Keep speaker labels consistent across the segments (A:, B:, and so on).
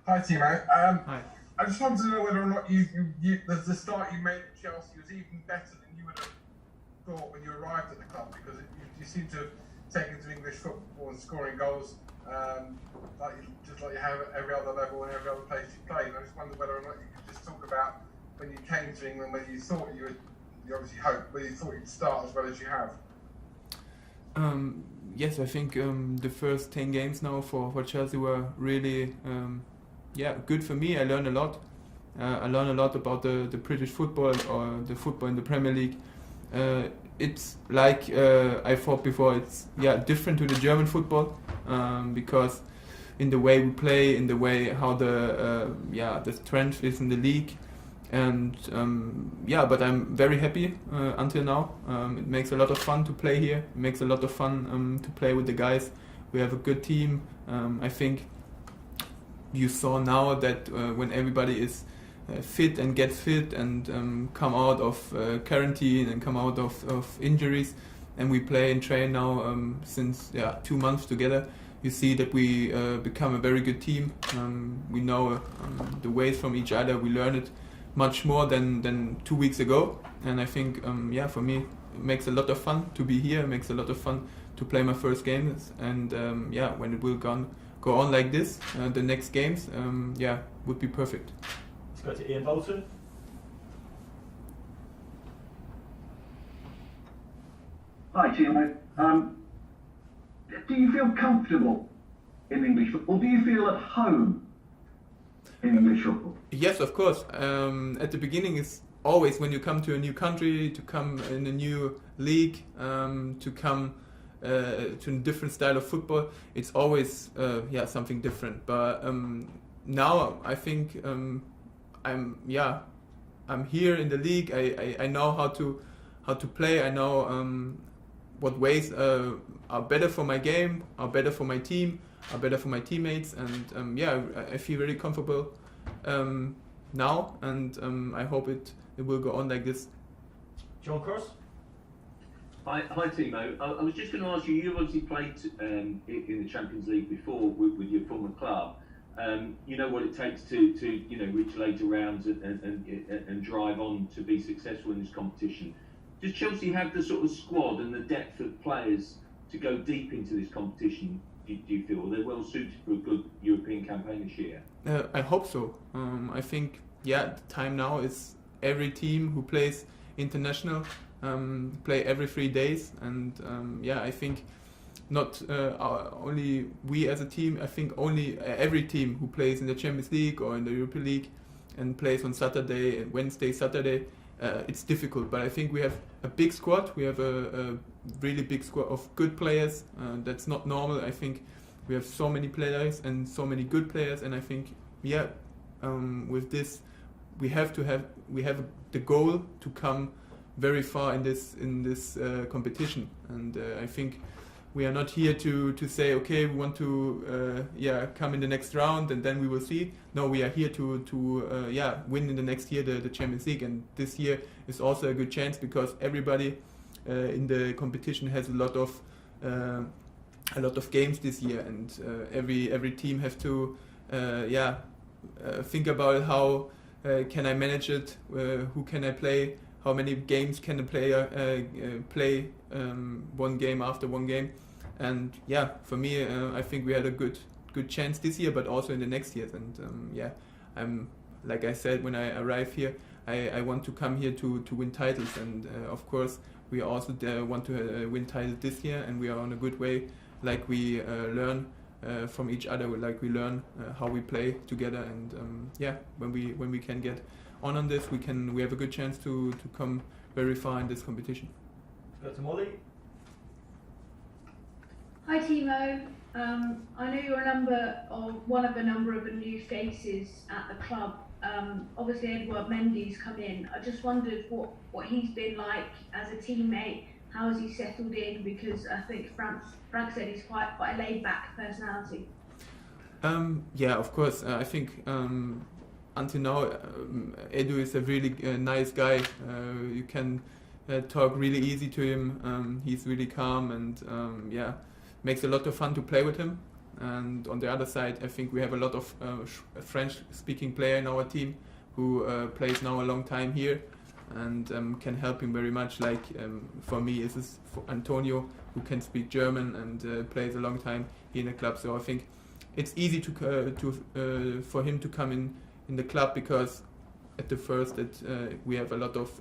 A: Hi, Timo.
B: Hi.
A: I just wanted to know whether or not the start you made at Chelsea was even better than you would have thought when you arrived at the club, because you seem to have taken to English football and scoring goals just like you have at every other level and every other place you play. And I just wondered whether or not you could just talk about when you came to England, whether you thought you obviously hoped, whether you thought you'd start as well as you have.
B: Yes, I think the first 10 games now for Chelsea were really good for me. I learned a lot. I learned a lot about the British football or the football in the Premier League. It's like I thought before, it's different to the German football because in the way we play, in the way how the strength is in the league. And but I'm very happy until now. It makes a lot of fun to play here. It makes a lot of fun to play with the guys. We have a good team. I think you saw now that when everybody is fit and gets fit and come out of quarantine and come out of injuries, and we play and train now since 2 months together, you see that we become a very good team. We know the ways from each other. We learn it much more than 2 weeks ago, and I think for me it makes a lot of fun to be here. It makes a lot of fun to play my first games, and when it will go on like this, the next games would be perfect.
C: Let's go to Ian Bolton.
D: Hi Timo. Do you feel comfortable in English football? Do you feel at home in English football?
B: Yes, of course. At the beginning, it's always when you come to a new country, to come in a new league, to come to a different style of football. It's always something different. But now I think I'm here in the league. I know how to play. I know what ways are better for my game, are better for my team, are better for my teammates, and I feel very comfortable now, and I hope it will go on like this.
C: John Cross.
E: Hi Timo. I was just going to ask you. You've obviously played in the Champions League before with your former club. You know what it takes to reach later rounds and drive on to be successful in this competition. Does Chelsea have the sort of squad and the depth of players to go deep into this competition? Do you feel they're well suited for a good European campaign this year?
B: I hope so. I think the time now is every team who plays international play every 3 days, and I think not only we as a team. I think only every team who plays in the Champions League or in the European League and plays on Saturday and Wednesday, Saturday. It's difficult, but I think we have a big squad. We have a really big squad of good players. That's not normal. I think we have so many players and so many good players, and I think with this we have the goal to come very far in this competition. And I think we are not here to say, okay, we want to come in the next round and then we will see. No, we are here to win in the next year the Champions League, and this year is also a good chance because everybody in the competition has a lot of games this year, and every team have to think about how can I manage it, who can I play, how many games can a player play one game after one game. And for me, I think we had a good chance this year, but also in the next years. And I'm, like I said when I arrived here, I want to come here to win titles, and of course we also want to win titles this year, and we are on a good way. Like we learn from each other, like we learn how we play together, and when we can get on this, we have a good chance to come very far in this competition.
C: Go to Molly.
F: Hi Timo. I know you're one of a number of new faces at the club. Obviously Edouard Mendy's come in. I just wondered what he's been like as a teammate. How has he settled in? Because I think Frank said he's quite a laid-back personality.
B: Of course. I think until now, Edu is a really nice guy. You can talk really easy to him. He's really calm, and makes a lot of fun to play with him. And on the other side, I think we have a lot of French-speaking player in our team who plays now a long time here and can help him very much. Like for me, this is for Antonio, who can speak German and plays a long time here in the club. So I think it's easy for him to come in the club, because at the first we have a lot of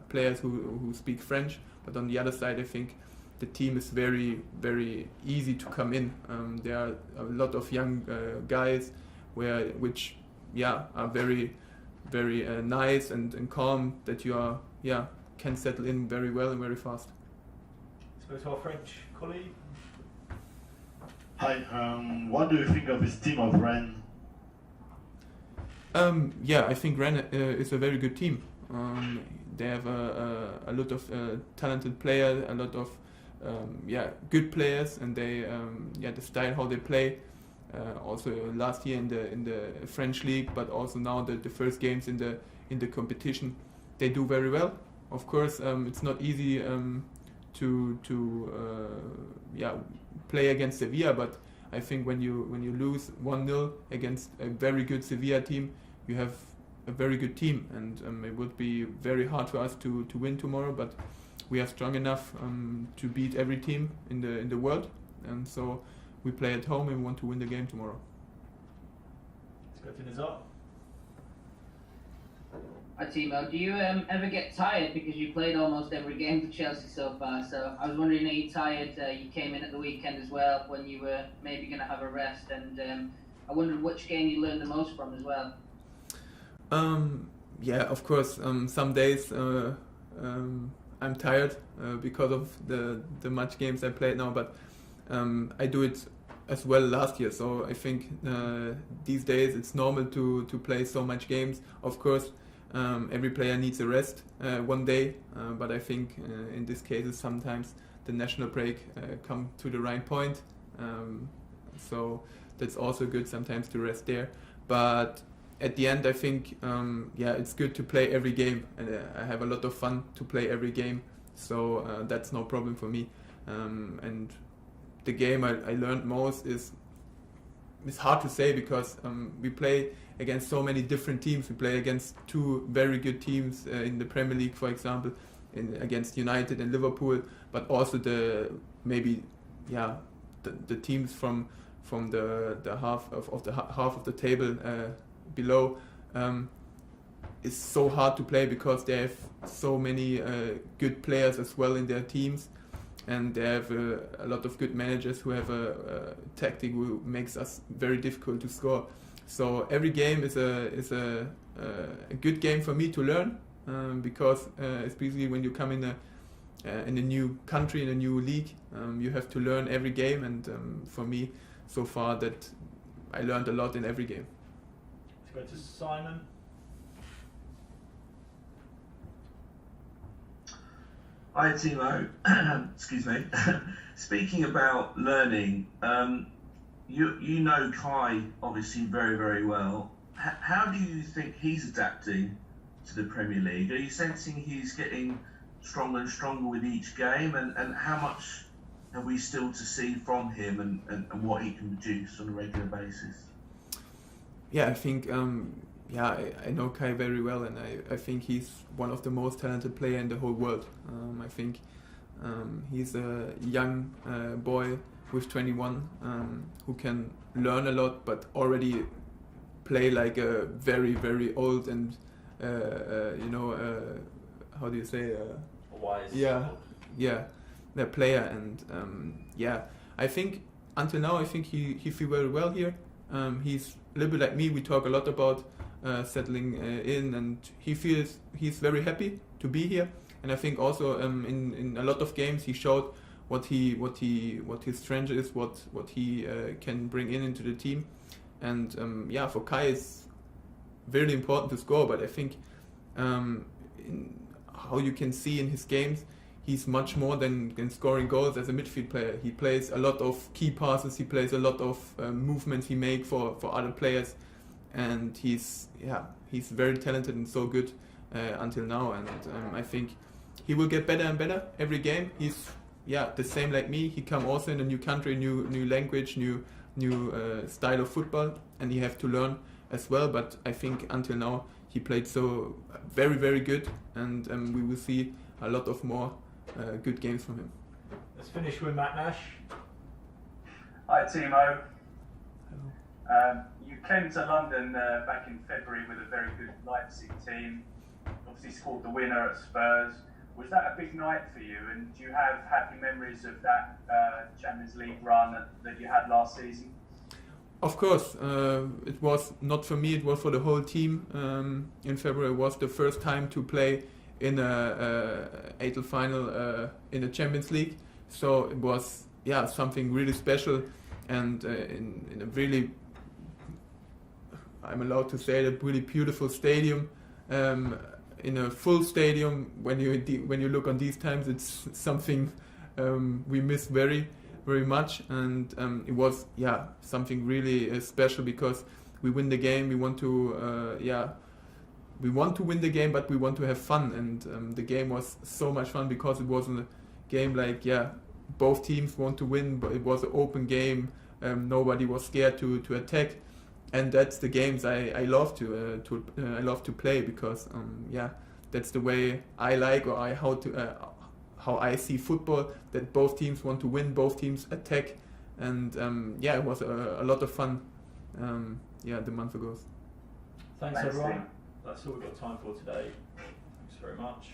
B: players who speak French, but on the other side, I think the team is very, very easy to come in. There are a lot of young guys which are very, very nice and calm, that you can settle in very well and very fast.
C: Let's go to our French colleague.
G: Hi, what do you think of this team of Rennes?
B: I think Rennes is a very good team. They have a lot of talented players, a lot of good players, and they the style how they play. Also last year in the French league, but also now the first games in the competition, they do very well. Of course, it's not easy to play against Sevilla, but I think when you lose 1-0 against a very good Sevilla team, you have a very good team, and it would be very hard for us to win tomorrow, but we are strong enough to beat every team in the world, and so we play at home and we want to win the game tomorrow.
C: Let's go to Nizar.
H: Hi Timo, do you ever get tired, because you played almost every game for Chelsea so far? So I was wondering, are you tired? You came in at the weekend as well when you were maybe going to have a rest, and I wondered which game you learned the most from as well.
B: Of course. Some days I'm tired because of the much games I played now, but I do it as well last year. So I think these days it's normal to play so much games. Of course, every player needs a rest one day, but I think in this case sometimes the national break come to the right point. So that's also good sometimes to rest there. But at the end, I think it's good to play every game, and I have a lot of fun to play every game. So that's no problem for me. And the game I learned most is, it's hard to say, because we play against so many different teams. We play against two very good teams in the Premier League, for example, against United and Liverpool, but also the teams from the half of the table below. Is so hard to play, because they have so many good players as well in their teams, and they have a lot of good managers who have a tactic who makes us very difficult to score. So every game is a good game for me to learn, because especially when you come in a new country, in a new league, you have to learn every game, and for me so far that I learned a lot in every game.
C: Let's go to Simon.
I: Hi Timo, excuse me. Speaking about learning, you know Kai obviously very, very well. How do you think he's adapting to the Premier League? Are you sensing he's getting stronger and stronger with each game, and how much have we still to see from him, and what he can produce on a regular basis?
B: Yeah, I think I know Kai very well, and I think he's one of the most talented player in the whole world. I think he's a young boy with 21 who can learn a lot, but already play like a very, very old and how do you say?
C: Wise.
B: The player, and I think until now I think he feels very well here. He's a little bit like me. We talk a lot about settling in, and he's very happy to be here. And I think also in a lot of games he showed what his strength is, what he can bring into the team. And for Kai it's very important to score, but I think how you can see in his games, he's much more than scoring goals as a midfield player. He plays a lot of key passes, he plays a lot of movements he makes for other players, and he's very talented and so good until now, and I think he will get better and better every game. He's the same like me. He come also in a new country, new language, new style of football, and he have to learn as well. But I think until now he played so very, very good, and we will see a lot of more good games from him.
C: Let's finish with Matt Nash.
J: Hi Timo. You came to London back in February with a very good Leipzig team. Obviously scored the winner at Spurs. Was that a big night for you? And do you have happy memories of that Champions League run that you had last season?
B: Of course, it was not for me, it was for the whole team. In February was the first time to play in a eighth final in the Champions League. So it was something really special, and in a really, I'm allowed to say, a really beautiful stadium. In a full stadium, when you look on these times, it's something we miss very, very much, and it was something really special because we win the game. We want to win the game, but we want to have fun, and the game was so much fun because it wasn't a game like both teams want to win, but it was an open game. Nobody was scared to attack. And that's the games I love to play because that's the way I like, or how I see football. That both teams want to win, both teams attack, and it was a lot of fun. The month ago.
C: Thanks everyone. That's all we've got time for today. Thanks very much.